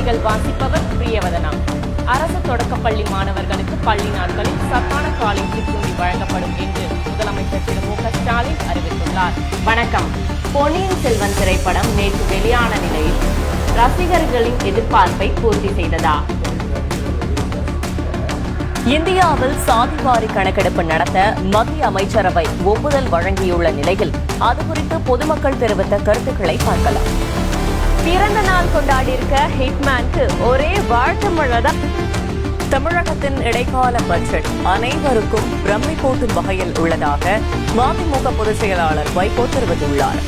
செய்திகள் வாசிப்பவர் பிரியவதனா. அரசு தொடக்கப்பள்ளி மாணவர்களுக்கு பள்ளி நாட்களில் சத்தான காலை சிற்றுண்டி வழங்கப்படும் என்று முதலமைச்சர் திரு மு.க.ஸ்டாலின் அறிவித்துள்ளார். வணக்கம். பொன்னியின் செல்வன் திரைப்படம் நேற்று வெளியான நிலையில் ரசிகர்களின் எதிர்பார்ப்பை பூர்த்தி செய்ததா? இந்தியாவில் சாதிவாரி கணக்கெடுப்பு நடத்த மத்திய அமைச்சரவை ஒப்புதல் வழங்கியுள்ள நிலையில் அது குறித்து பொதுமக்கள் தெரிவித்த கருத்துக்களை பார்க்கலாம். பிறந்த நாள் கொண்டாடியிருக்க ஹிட்மேனுக்கு ஒரே வாழ்த்து மழைதான். தமிழகத்தின் இடைக்கால பட்ஜெட் அனைவருக்கும் பிரமிப்பூட்டும் வகையில் உள்ளதாக மதிமுக பொதுச் செயலாளர் வைகோ தெரிவித்துள்ளார்.